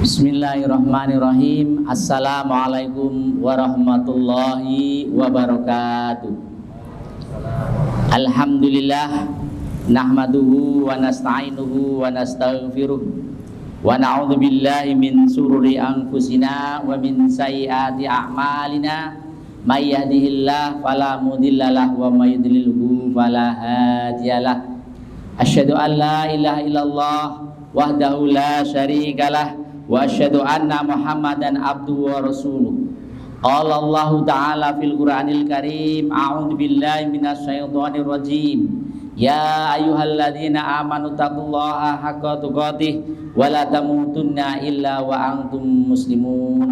Bismillahirrahmanirrahim. Assalamualaikum warahmatullahi wabarakatuh. Alhamdulillah, nahmaduhu wa nasta'inuhu wa nastaghfiruh wa na'udzu billahi min sururi anfusina wa min sayyiati a'malina. May yahdihillahu fala mudhillalah wa may yudlilhu fala hadiyalah. Asyhadu an la ilaha illallah wahdahu la syarikalah wa asyhadu anna Muhammadan abduhu wa rasuluh. Qala Allah Ta'ala fil Qur'anil Karim, a'udzu billahi minasy syaithanir rajim. Ya ayyuhalladzina amanu taqullaha haqqa tuqatih wa la tamutunna illa wa antum muslimun.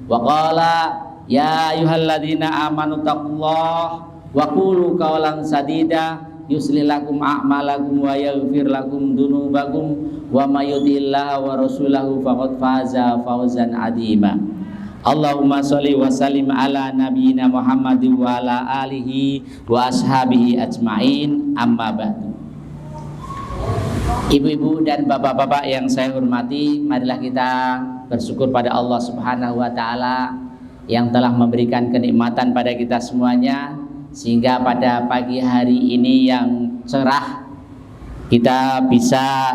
Wa qala ya ayyuhalladzina amanu taqullaha wa qulu qawlan sadida yuslih lakum a'malakum wa yaghfir lakum dzunubakum wa may yuti'illah wa rasulahu faqad faza fawzan 'azima. Allahumma sholli wa sallim ala nabiyyina Muhammadin wa ala alihi wa ashabihi ajmain, amma ba'du. Ibu-ibu dan bapak-bapak yang saya hormati, marilah kita bersyukur pada Allah Subhanahu wa taala yang telah memberikan kenikmatan pada kita semuanya, sehingga pada pagi hari ini yang cerah kita bisa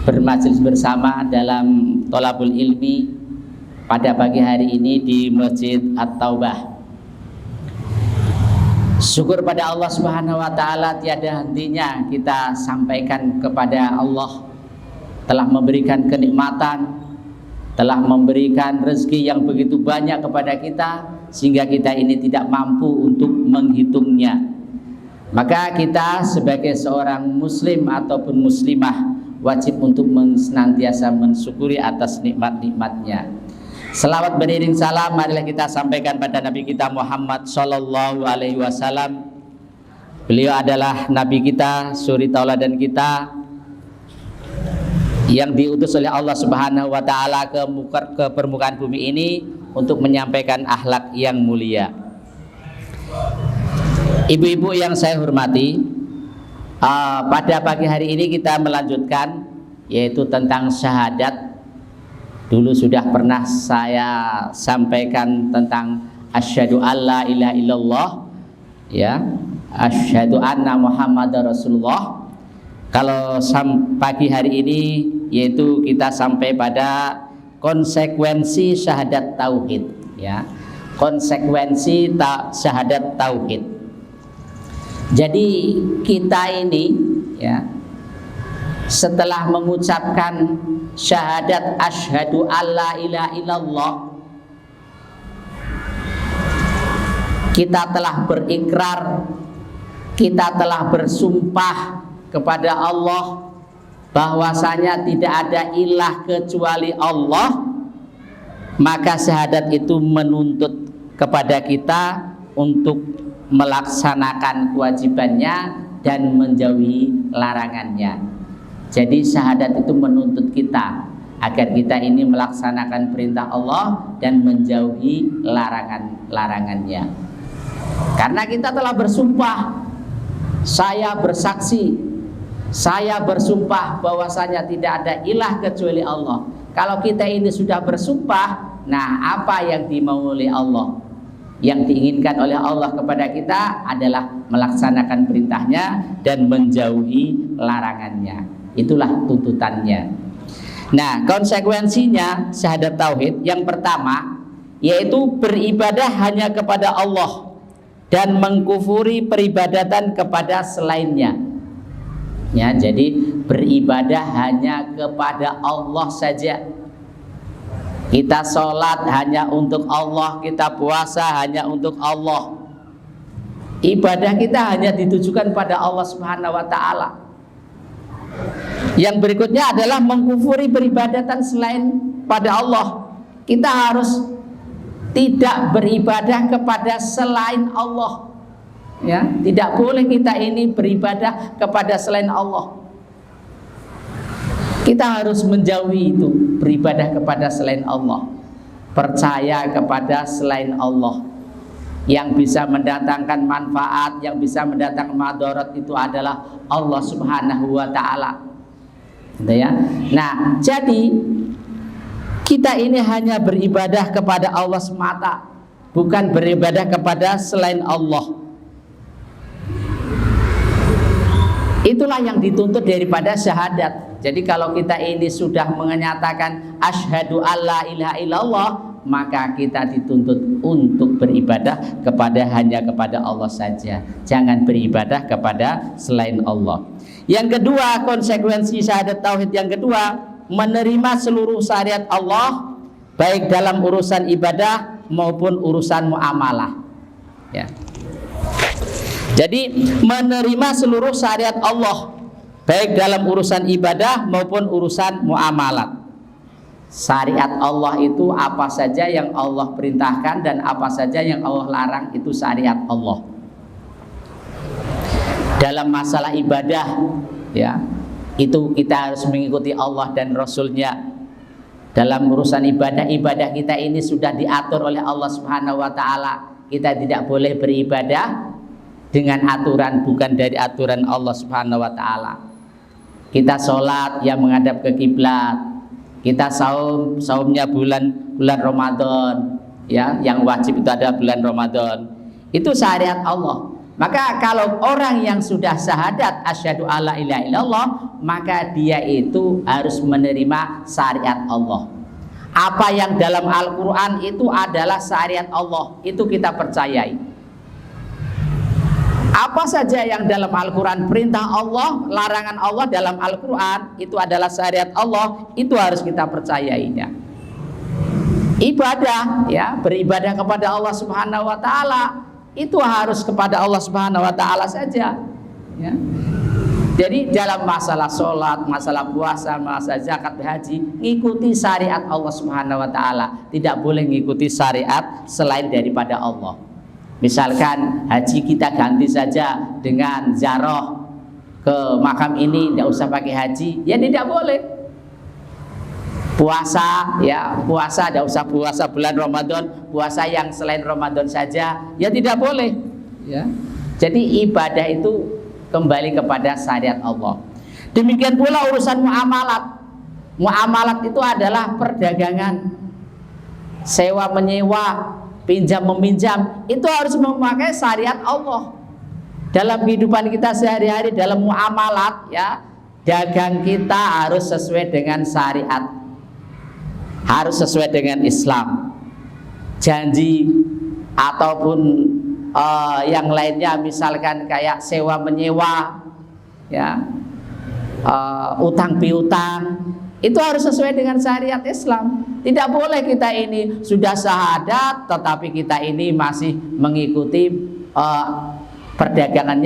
bermajelis bersama dalam thalabul ilmi pada pagi hari ini di Masjid At-Taubah. Syukur pada Allah Subhanahu wa taala tiada hentinya kita sampaikan kepada Allah, telah memberikan kenikmatan, telah memberikan rezeki yang begitu banyak kepada kita sehingga kita ini tidak mampu untuk menghitungnya. Maka kita sebagai seorang muslim ataupun muslimah wajib untuk senantiasa mensyukuri atas nikmat-nikmatnya. Selawat beriring salam marilah kita sampaikan pada Nabi kita Muhammad sallallahu alaihi wasallam. Beliau adalah Nabi kita, suri tauladan kita, yang diutus oleh Allah Subhanahu wa taala ke permukaan bumi ini untuk menyampaikan akhlak yang mulia. Ibu-ibu yang saya hormati, pada pagi hari ini kita melanjutkan yaitu tentang syahadat. Dulu sudah pernah saya sampaikan tentang asyhadu alla ilaha illallah, ya, asyhadu anna Muhammadar Rasulullah. Kalau pagi hari ini yaitu kita sampai pada konsekuensi syahadat tauhid, ya. Konsekuensi syahadat tauhid. Jadi kita ini, ya, setelah mengucapkan syahadat asyhadu alla ilaha illallah, kita telah berikrar, kita telah bersumpah kepada Allah bahwasanya tidak ada ilah kecuali Allah. Maka syahadat itu menuntut kepada kita untuk melaksanakan kewajibannya dan menjauhi larangannya. Jadi syahadat itu menuntut kita agar kita ini melaksanakan perintah Allah dan menjauhi larangannya. Karena kita telah bersumpah, saya bersaksi, saya bersumpah bahwasanya tidak ada ilah kecuali Allah. Kalau kita ini sudah bersumpah, nah apa yang dimau oleh Allah? Yang diinginkan oleh Allah kepada kita adalah melaksanakan perintahnya dan menjauhi larangannya. Itulah tuntutannya. Nah, konsekuensinya syahadat tauhid yang pertama yaitu beribadah hanya kepada Allah dan mengkufuri peribadatan kepada selainnya. Ya, jadi beribadah hanya kepada Allah saja. Kita sholat hanya untuk Allah, kita puasa hanya untuk Allah. Ibadah kita hanya ditujukan pada Allah Subhanahu wa taala. Yang berikutnya adalah mengkufuri peribadatan selain pada Allah. Kita harus tidak beribadah kepada selain Allah. Ya, tidak boleh kita ini beribadah kepada selain Allah. Kita harus menjauhi itu, beribadah kepada selain Allah, percaya kepada selain Allah. Yang bisa mendatangkan manfaat, yang bisa mendatangkan madarat itu adalah Allah Subhanahu wa ta'ala. Gitu ya. Nah, jadi kita ini hanya beribadah kepada Allah semata, bukan beribadah kepada selain Allah. Itulah yang dituntut daripada syahadat. Jadi kalau kita ini sudah menyatakan asyhadu alla ilaha illallah, maka kita dituntut untuk beribadah hanya kepada Allah saja. Jangan beribadah kepada selain Allah. Yang kedua, konsekuensi syahadat tauhid yang kedua, menerima seluruh syariat Allah, baik dalam urusan ibadah maupun urusan muamalah. Ya. Jadi menerima seluruh syariat Allah, baik dalam urusan ibadah maupun urusan muamalat. Syariat Allah itu apa saja yang Allah perintahkan dan apa saja yang Allah larang, itu syariat Allah. Dalam masalah ibadah, ya, itu kita harus mengikuti Allah dan Rasulnya. Dalam urusan ibadah kita ini sudah diatur oleh Allah Subhanahu wa ta'ala. Kita tidak boleh beribadah dengan aturan bukan dari aturan Allah Subhanahu wa ta'ala. Kita sholat yang menghadap ke kiblat. Kita saumnya bulan Ramadan, ya, yang wajib itu ada bulan Ramadan. Itu syariat Allah. Maka kalau orang yang sudah syahadat asyhadu alla ilaha illallah, maka dia itu harus menerima syariat Allah. Apa yang dalam Al-Qur'an itu adalah syariat Allah, itu kita percayai. Apa saja yang dalam Al-Quran perintah Allah, larangan Allah dalam Al-Quran itu adalah syariat Allah, itu harus kita percayainya. Ibadah, ya, beribadah kepada Allah Subhanahu wa ta'ala, itu harus kepada Allah Subhanahu wa ta'ala saja, ya. Jadi dalam masalah sholat, masalah puasa, masalah zakat, haji, ngikuti syariat Allah Subhanahu wa ta'ala. Tidak boleh ngikuti syariat selain daripada Allah. Misalkan haji kita ganti saja dengan ziarah ke makam ini, tidak usah pakai haji, ya tidak boleh. Puasa, ya, puasa tidak usah puasa bulan Ramadan, puasa yang selain Ramadan saja, ya tidak boleh, ya. Jadi ibadah itu kembali kepada syariat Allah. Demikian pula urusan muamalat. Muamalat itu adalah perdagangan, sewa menyewa, pinjam meminjam, itu harus memakai syariat Allah. Dalam kehidupan kita sehari-hari, dalam muamalat, ya, dagang kita harus sesuai dengan syariat, harus sesuai dengan Islam. Janji ataupun yang lainnya, misalkan kayak sewa menyewa, ya, utang piutang, itu harus sesuai dengan syariat Islam. Tidak boleh kita ini sudah syahadat tetapi kita ini masih mengikuti perdagangan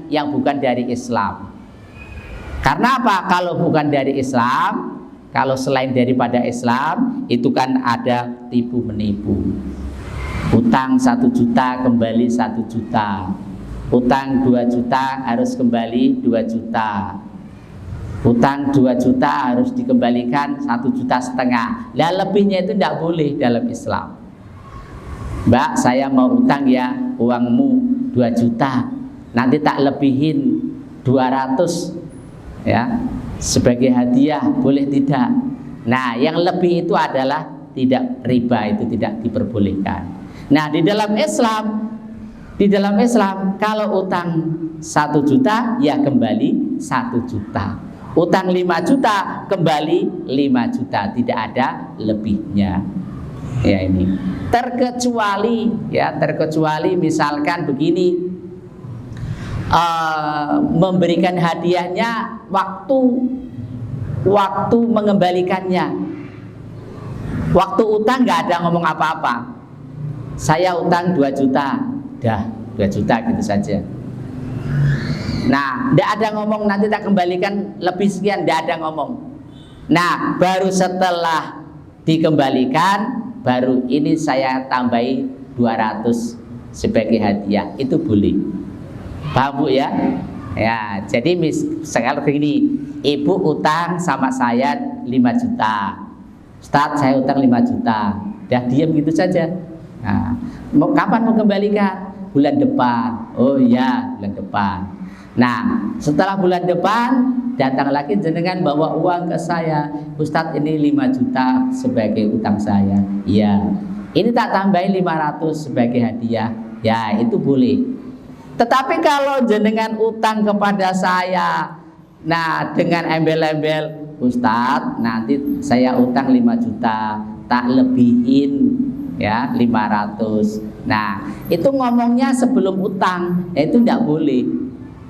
yang bukan dari Islam. Karena apa? Kalau bukan dari Islam, kalau selain daripada Islam, itu kan ada tipu menipu. Utang 1 juta kembali 1 juta, utang 2 juta harus kembali 2 juta, utang 2 juta harus dikembalikan 1,5 juta. Lah lebihnya itu tidak boleh dalam Islam. Mbak, saya mau utang ya, uangmu 2 juta, nanti tak lebihin 200, ya, sebagai hadiah, boleh tidak? Nah, yang lebih itu adalah tidak riba, itu tidak diperbolehkan. Nah, di dalam Islam kalau utang 1 juta ya kembali 1 juta. Utang 5 juta kembali 5 juta, tidak ada lebihnya. Ya, ini terkecuali misalkan begini, memberikan hadiahnya waktu mengembalikannya. Waktu utang nggak ada ngomong apa-apa. Saya utang 2 juta, dah 2 juta gitu saja. Nah, tidak ada ngomong nanti tak kembalikan lebih sekian, tidak ada ngomong. Nah, baru setelah dikembalikan, baru ini saya tambahi 200 sebagai hadiah, itu boleh. Paham Bu ya? Ya, jadi sekarang begini, ibu utang sama saya 5 juta. Ustadz, saya utang 5 juta. Dah diam gitu saja. Nah, kapan mau kembalikan? Bulan depan. Oh iya, bulan depan. Nah, setelah bulan depan datang lagi jenengan bawa uang ke saya. Ustadz, ini 5 juta sebagai utang saya. Iya. Ini tak tambahin 500 sebagai hadiah. Ya, itu boleh. Tetapi kalau jenengan utang kepada saya, nah dengan embel-embel, Ustadz, nanti saya utang 5 juta, tak lebihin ya 500. Nah, itu ngomongnya sebelum utang, ya itu tidak boleh.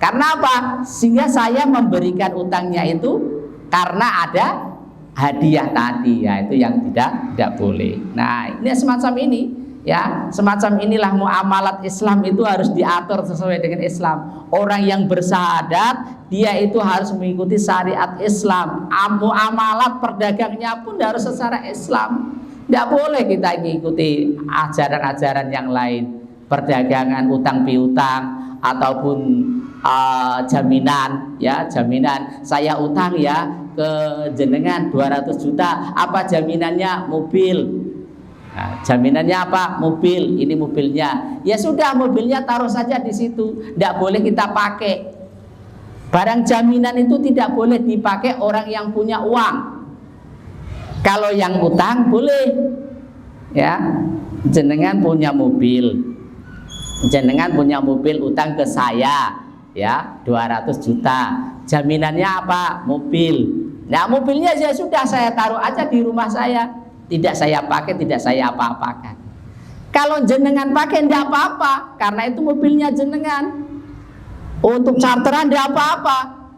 Karena apa? Sehingga saya memberikan utangnya itu karena ada hadiah tadi, ya itu yang tidak boleh. Nah, ini semacam ini. Ya, semacam inilah muamalat Islam itu harus diatur sesuai dengan Islam. Orang yang bersyahadat dia itu harus mengikuti syariat Islam. Muamalat perdagangnya pun harus secara Islam. Tidak boleh kita mengikuti ajaran-ajaran yang lain, perdagangan utang piutang ataupun jaminan, ya jaminan saya utang ya ke jenengan 200 juta, apa jaminannya? Mobil. Nah, jaminannya apa? Mobil, ini mobilnya. Ya sudah, mobilnya taruh saja di situ. Tidak boleh kita pakai. Barang jaminan itu tidak boleh dipakai orang yang punya uang. Kalau yang utang boleh. Ya, jenengan punya mobil. Jenengan punya mobil utang ke saya, ya 200 juta. Jaminannya apa? Mobil. Nah, mobilnya ya sudah saya taruh aja di rumah saya. Tidak saya pakai, tidak saya apa-apakan. Kalau jenengan pakai tidak apa-apa, karena itu mobilnya jenengan. Untuk charteran tidak apa-apa,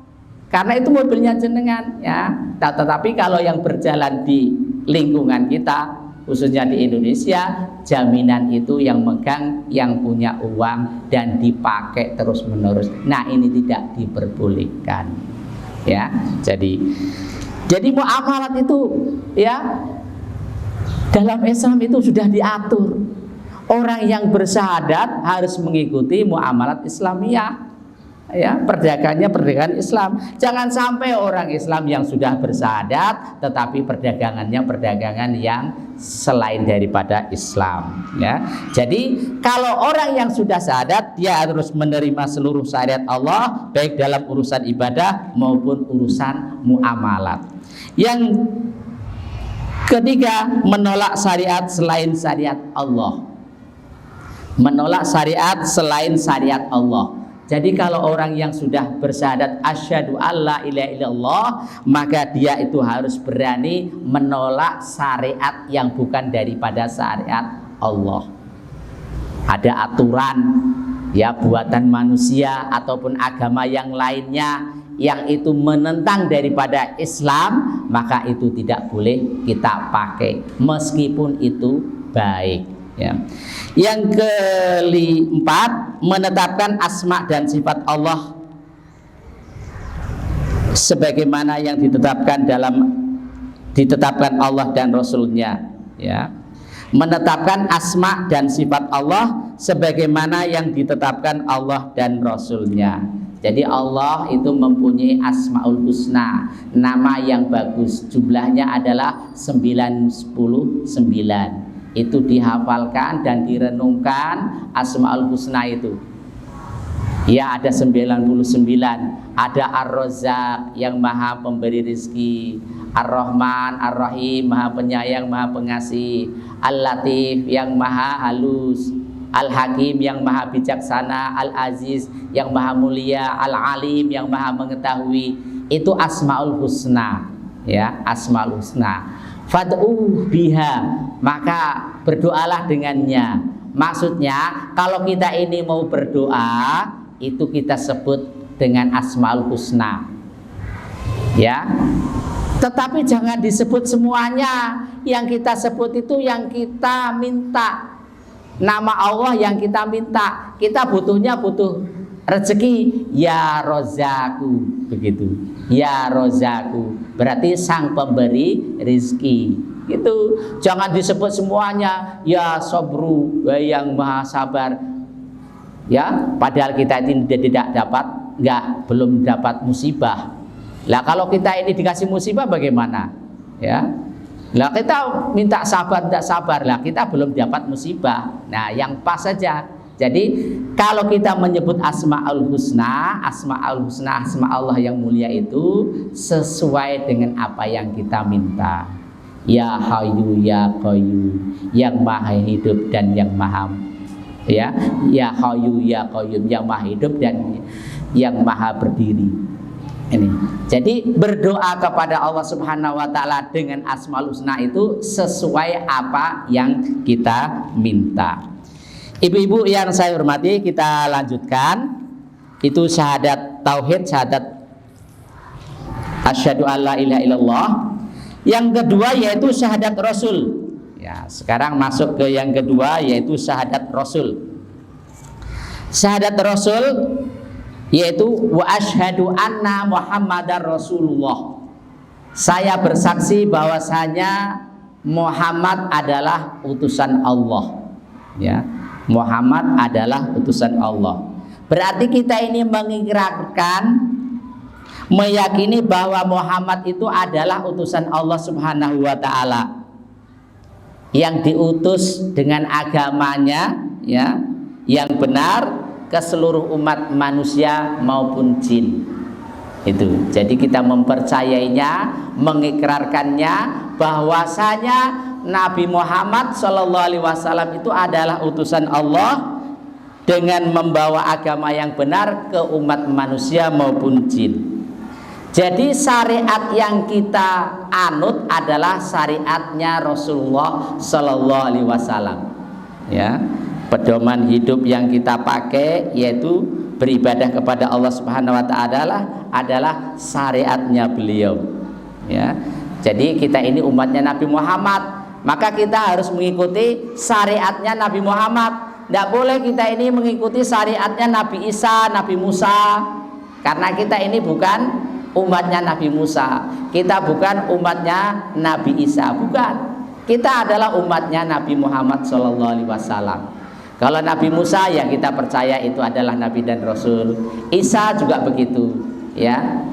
karena itu mobilnya jenengan. Ya, tetapi kalau yang berjalan di lingkungan kita, khususnya di Indonesia, jaminan itu yang megang yang punya uang dan dipakai terus-menerus. Nah, ini tidak diperbolehkan. Ya, jadi muamalat itu, ya. Dalam Islam itu sudah diatur. Orang yang bersyahadat harus mengikuti muamalat Islamiyah. Ya, perdagangan Islam. Jangan sampai orang Islam yang sudah bersyahadat tetapi perdagangannya perdagangan yang selain daripada Islam, ya. Jadi kalau orang yang sudah syahadat dia harus menerima seluruh syariat Allah baik dalam urusan ibadah maupun urusan muamalat. Yang ketiga, menolak syariat selain syariat Allah. Menolak syariat selain syariat Allah. Jadi kalau orang yang sudah bersyahadat asyhadu alla ilaha illallah, maka dia itu harus berani menolak syariat yang bukan daripada syariat Allah. Ada aturan ya buatan manusia ataupun agama yang lainnya yang itu menentang daripada Islam, maka itu tidak boleh kita pakai meskipun itu baik, ya. Yang keempat, menetapkan asma dan sifat Allah sebagaimana yang ditetapkan Allah dan Rasulnya, ya. Menetapkan asma dan sifat Allah sebagaimana yang ditetapkan Allah dan Rasulnya. Jadi Allah itu mempunyai Asmaul Husna, nama yang bagus, jumlahnya adalah 999. Itu dihafalkan dan direnungkan Asmaul Husna itu. Ya, ada 99. Ada Ar-Razzaq yang maha pemberi rizki, Ar-Rahman, Ar-Rahim, maha penyayang, maha pengasih, Al-Latif yang maha halus, Al-Hakim yang maha bijaksana, Al-Aziz yang maha mulia, Al-Alim yang maha mengetahui. Itu Asmaul Husna, ya, Asmaul Husna. Fad'u biha, maka berdoalah dengannya. Maksudnya kalau kita ini mau berdoa, itu kita sebut dengan Asmaul Husna, ya. Tetapi jangan disebut semuanya. Yang kita sebut itu yang kita minta. Nama Allah yang kita minta. Kita butuh rezeki, ya Rozaku, begitu. Ya Rozaku berarti sang pemberi rezeki. Gitu. Jangan disebut semuanya. Ya Sobru, yang maha sabar. Ya, padahal kita ini belum dapat musibah. Lah kalau kita ini dikasih musibah bagaimana? Ya. Lah kita minta sabar, tidak sabar, lah kita belum dapat musibah. Nah, yang pas saja. Jadi kalau kita menyebut asmaul husna, asma Allah yang mulia itu sesuai dengan apa yang kita minta. Ya Hayyu ya Qayyum, yang maha hidup dan yang maha, ya Hayyu ya Qayyum, yang maha hidup dan yang maha berdiri. Ini. Jadi berdoa kepada Allah Subhanahu wa taala dengan Asmaul Husna itu sesuai apa yang kita minta. Ibu-ibu yang saya hormati, kita lanjutkan. Itu syahadat tauhid, syahadat asyhadu alla ilaha illallah. Yang kedua yaitu syahadat Rasul. Ya, sekarang masuk ke yang kedua yaitu syahadat Rasul. Syahadat Rasul yaitu wa asyhadu anna Muhammadar Rasulullah. Saya bersaksi bahwasanya Muhammad adalah utusan Allah. Ya, Muhammad adalah utusan Allah. Berarti kita ini mengikrarkan, meyakini bahwa Muhammad itu adalah utusan Allah Subhanahu wa taala yang diutus dengan agamanya, ya, yang benar ke seluruh umat manusia maupun jin. Itu. Jadi kita mempercayainya, mengikrarkannya bahwasanya Nabi Muhammad SAW itu adalah utusan Allah dengan membawa agama yang benar ke umat manusia maupun jin. Jadi syariat yang kita anut adalah syariatnya Rasulullah SAW. Ya. Pedoman hidup yang kita pakai yaitu beribadah kepada Allah Subhanahu wa taala adalah syariatnya beliau. Ya. Jadi kita ini umatnya Nabi Muhammad, maka kita harus mengikuti syariatnya Nabi Muhammad. Tidak boleh kita ini mengikuti syariatnya Nabi Isa, Nabi Musa, karena kita ini bukan umatnya Nabi Musa, kita bukan umatnya Nabi Isa, bukan. Kita adalah umatnya Nabi Muhammad SAW. Kalau Nabi Musa ya kita percaya itu adalah Nabi dan Rasul. Isa juga begitu, ya.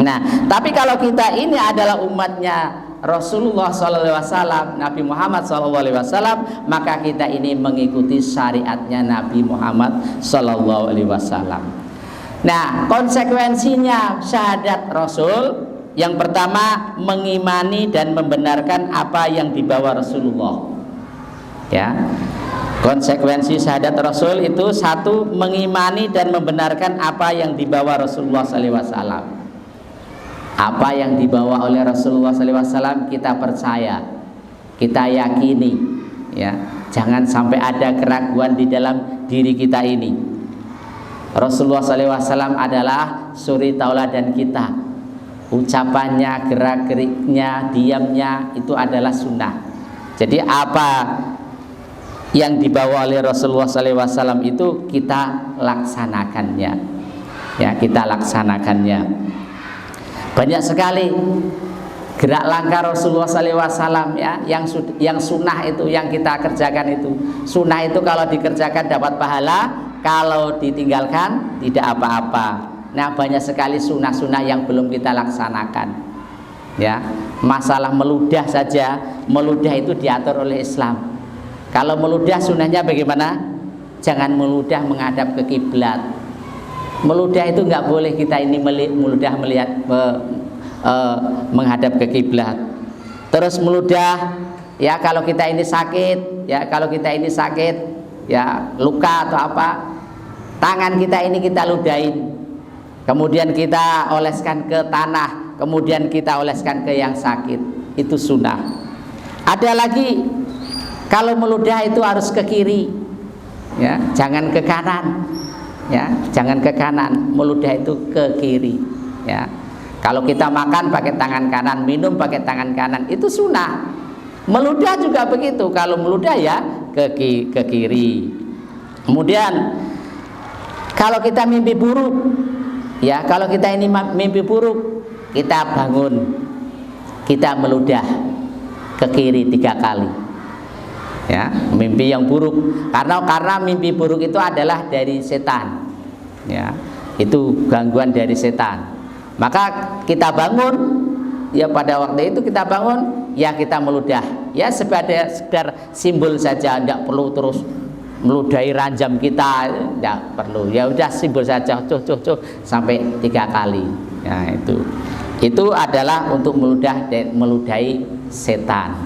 Nah, tapi kalau kita ini adalah umatnya Rasulullah SAW, Nabi Muhammad SAW, maka kita ini mengikuti syariatnya Nabi Muhammad SAW. Nah, konsekuensinya syahadat Rasul yang pertama mengimani dan membenarkan apa yang dibawa Rasulullah. Ya. Konsekuensi syahadat Rasul itu satu, mengimani dan membenarkan apa yang dibawa Rasulullah SAW. Apa yang dibawa oleh Rasulullah SAW kita percaya, kita yakini, ya. Jangan sampai ada keraguan di dalam diri kita ini. Rasulullah SAW adalah suri tauladan kita. Ucapannya, gerak-geriknya, diamnya itu adalah sunnah. Jadi apa yang dibawa oleh Rasulullah SAW itu kita laksanakannya, ya, kita laksanakannya. Banyak sekali gerak langkah Rasulullah SAW, ya, yang sunnah itu yang kita kerjakan itu. Sunnah itu kalau dikerjakan dapat pahala, kalau ditinggalkan tidak apa-apa. Nah, banyak sekali sunnah-sunnah yang belum kita laksanakan, ya. Masalah meludah saja, meludah itu diatur oleh Islam. Kalau meludah sunnahnya bagaimana? Jangan meludah menghadap ke kiblat. Meludah itu nggak boleh kita ini meludah melihat menghadap ke kiblat. Terus meludah, ya, kalau kita ini sakit, ya, kalau kita ini sakit, ya, luka atau apa, tangan kita ini kita ludahin, kemudian kita oleskan ke tanah, kemudian kita oleskan ke yang sakit. Itu sunnah. Ada lagi, kalau meludah itu harus ke kiri, ya, jangan ke kanan, ya, jangan ke kanan. Meludah itu ke kiri, ya. Kalau kita makan pakai tangan kanan, minum pakai tangan kanan, itu sunnah. Meludah juga begitu. Kalau meludah ya ke kiri. Kemudian kalau kita mimpi buruk, ya, kalau kita ini mimpi buruk, kita bangun, kita meludah ke kiri 3 kali. Ya, mimpi yang buruk, karena mimpi buruk itu adalah dari setan, ya, itu gangguan dari setan. Maka kita bangun, ya pada waktu itu kita bangun, ya kita meludah, ya sekedar simbol saja, tidak perlu terus meludahi ranjam kita, tidak perlu, ya udah simbol saja, cuh sampai 3 kali. Ya itu adalah untuk meludahi setan.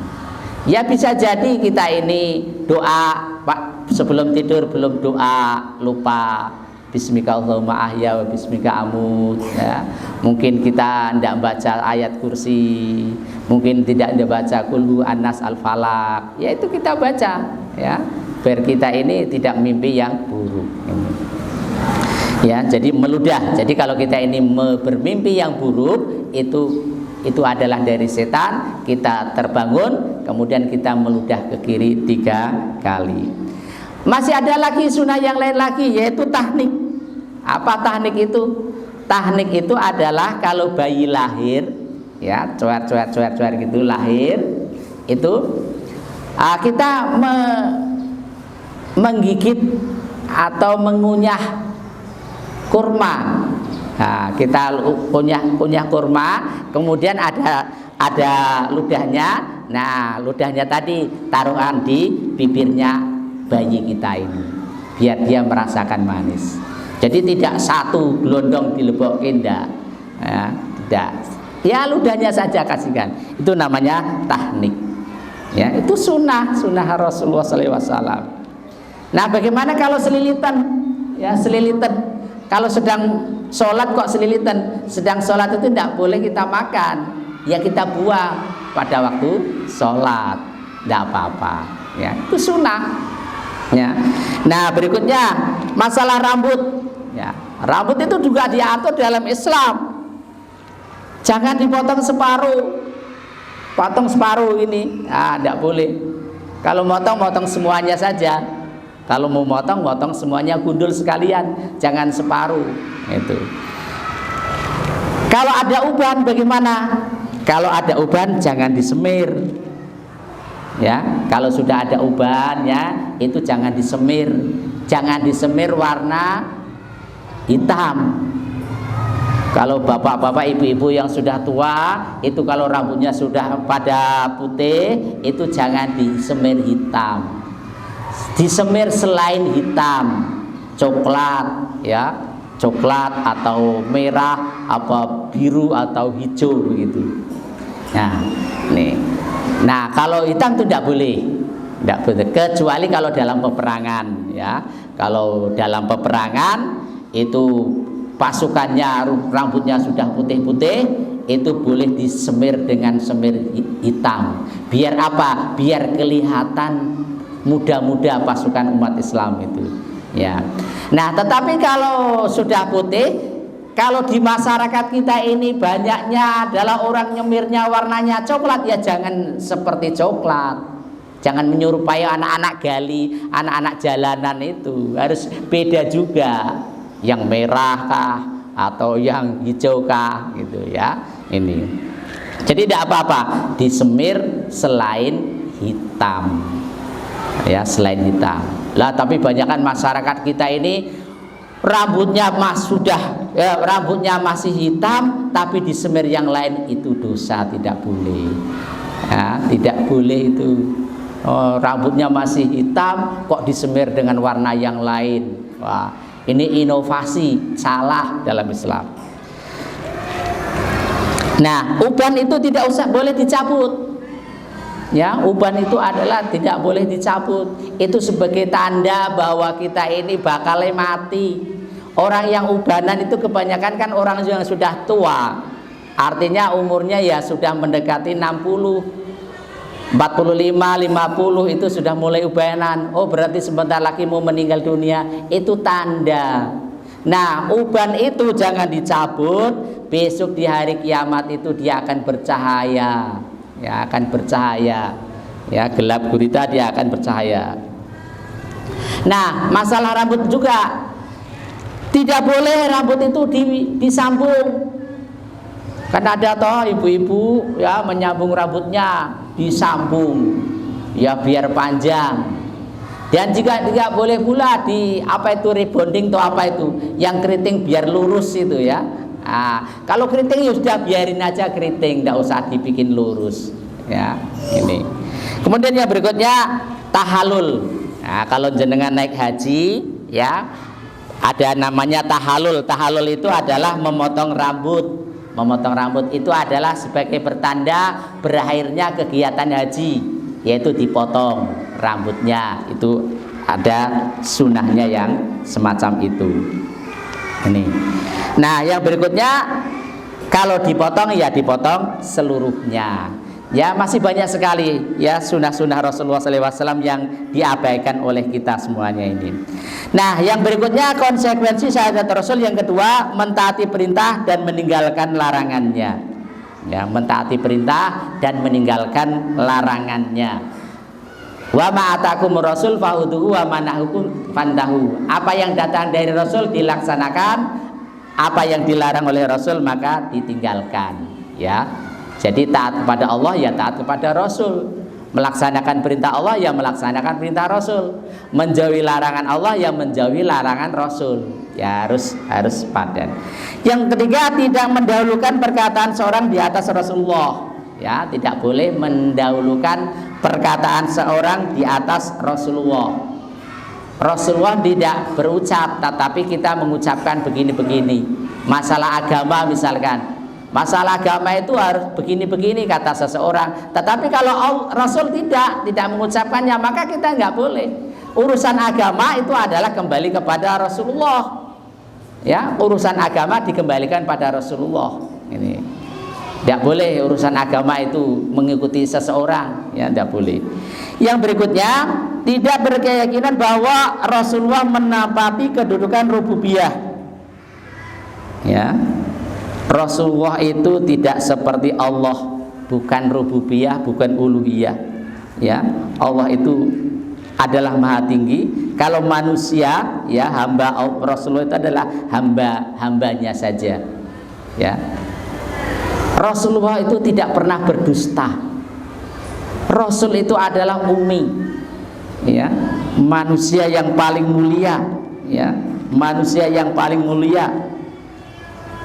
Ya bisa jadi kita ini doa Pak sebelum tidur belum doa, lupa Bismika Allahumma ahya wa bismika amut, ya. Mungkin kita tidak baca ayat kursi, mungkin tidak baca kulhu anas al-falak, ya itu kita baca, ya, biar kita ini tidak mimpi yang buruk. Ya, jadi meludah. Jadi kalau kita ini bermimpi yang buruk, itu adalah dari setan. Kita terbangun, kemudian kita meludah ke kiri 3 kali. Masih ada lagi sunnah yang lain lagi, yaitu tahnik. Apa tahnik itu? Tahnik itu adalah kalau bayi lahir, ya, cuar gitu lahir, itu kita menggigit atau mengunyah kurma. Nah, kita kunyah kurma, kemudian ada ludahnya. Nah, ludahnya tadi taruhan di bibirnya bayi kita ini, biar dia merasakan manis. Jadi tidak satu gelondong dilebokin, ya, tidak. Ya ludahnya saja kasihkan. Itu namanya tahnik. Ya, itu sunnah Rasulullah SAW. Nah, bagaimana kalau selilitan? Ya, selilitan. Kalau sedang sholat kok selilitan? Sedang sholat itu tidak boleh kita makan. Ya kita buang pada waktu sholat, tidak apa-apa. Ya, itu sunnah. Ya. Nah, berikutnya masalah rambut. Ya, rambut itu juga diatur dalam Islam. Jangan dipotong separuh. Potong separuh ini, tidak boleh. Kalau motong semuanya saja. Kalau mau motong semuanya, gundul sekalian, jangan separuh. Itu. Kalau ada uban bagaimana? Kalau ada uban jangan disemir. Ya, kalau sudah ada uban, ya itu jangan disemir. Jangan disemir warna hitam. Kalau bapak-bapak, ibu-ibu yang sudah tua, itu kalau rambutnya sudah pada putih, itu jangan disemir hitam. Disemir selain hitam, coklat, ya, coklat atau merah, apa biru atau hijau begitu. Nah, nih. Nah, kalau hitam itu tidak boleh, kecuali kalau dalam peperangan, ya. Kalau dalam peperangan itu pasukannya rambutnya sudah putih-putih, itu boleh disemir dengan semir hitam. Biar apa? Biar kelihatan muda-muda pasukan umat Islam itu, ya. Nah, tetapi kalau sudah putih, kalau di masyarakat kita ini banyaknya adalah orang nyemirnya warnanya coklat, ya jangan seperti coklat. Jangan menyerupai anak-anak gali, anak-anak jalanan itu. Harus beda juga. Yang merah kah atau yang hijau kah gitu, ya. Ini. Jadi tidak apa-apa disemir selain hitam. Ya, selain hitam. Lah, tapi banyakkan masyarakat kita ini rambutnya rambutnya masih hitam tapi disemir yang lain, itu dosa, tidak boleh. Ya, tidak boleh itu. Oh, rambutnya masih hitam kok disemir dengan warna yang lain. Wah, ini inovasi, salah dalam Islam. Nah, uban itu tidak boleh dicabut. Ya, uban itu adalah tidak boleh dicabut. Itu sebagai tanda bahwa kita ini bakal mati. Orang yang ubanan itu kebanyakan kan orang yang sudah tua. Artinya umurnya ya sudah mendekati 60, 45, 50 itu sudah mulai ubanan. Oh, berarti sebentar lagi mau meninggal dunia. Itu tanda. Nah, uban itu jangan dicabut. Besok di hari kiamat itu dia akan bercahaya. Ya, akan bercahaya. Ya, gelap gulita dia akan bercahaya. Nah, masalah rambut juga tidak boleh rambut itu disambung. Kan ada toh ibu-ibu ya menyambung rambutnya, disambung ya biar panjang. Dan juga tidak boleh pula di apa itu rebonding atau apa itu yang keriting biar lurus itu, ya. Kalau keriting ya sudah biarin aja keriting, tidak usah dibikin lurus. Ya, ini. Kemudian yang berikutnya tahalul. Nah, kalau jenengan naik haji, ya ada namanya tahalul. Tahalul itu adalah memotong rambut. Memotong rambut itu adalah sebagai pertanda berakhirnya kegiatan haji, yaitu dipotong rambutnya. Itu ada sunnahnya yang semacam itu. Ini. Nah, yang berikutnya kalau dipotong ya dipotong seluruhnya. Ya, masih banyak sekali ya sunnah-sunnah Rasulullah SAW yang diabaikan oleh kita semuanya ini. Nah, yang berikutnya konsekuensi syahadat Rasul yang kedua, mentaati perintah dan meninggalkan larangannya. Ya, mentaati perintah dan meninggalkan larangannya. Wa ma'atakum Rasul fahuduhu wa manahukum fantahu. Apa yang datang dari Rasul dilaksanakan, apa yang dilarang oleh Rasul maka ditinggalkan. Ya. Jadi taat kepada Allah ya taat kepada Rasul, melaksanakan perintah Allah ya melaksanakan perintah Rasul, menjauhi larangan Allah ya menjauhi larangan Rasul. Ya harus padan. Yang ketiga, tidak mendahulukan perkataan seorang di atas Rasulullah. Ya, tidak boleh mendahulukan perkataan seorang di atas Rasulullah. Rasulullah tidak berucap, tetapi kita mengucapkan begini-begini. Masalah agama misalkan, masalah agama itu harus begini-begini kata seseorang. Tetapi kalau Rasul tidak mengucapkannya, maka kita nggak boleh. Urusan agama itu adalah kembali kepada Rasulullah. Ya, urusan agama dikembalikan pada Rasulullah. Ini tidak boleh urusan agama itu mengikuti seseorang. Ya, tidak boleh. Yang berikutnya, tidak berkeyakinan bahwa Rasulullah menempati kedudukan rububiyah. Ya. Rasulullah itu tidak seperti Allah, bukan rububiyah, bukan uluhiyah. Ya, Allah itu adalah maha tinggi. Kalau manusia, ya hamba Rasulullah itu adalah hambanya saja. Ya, Rasulullah itu tidak pernah berdusta. Rasul itu adalah ummi. Ya, manusia yang paling mulia. Ya, manusia yang paling mulia.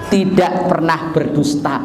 Tidak pernah berdusta.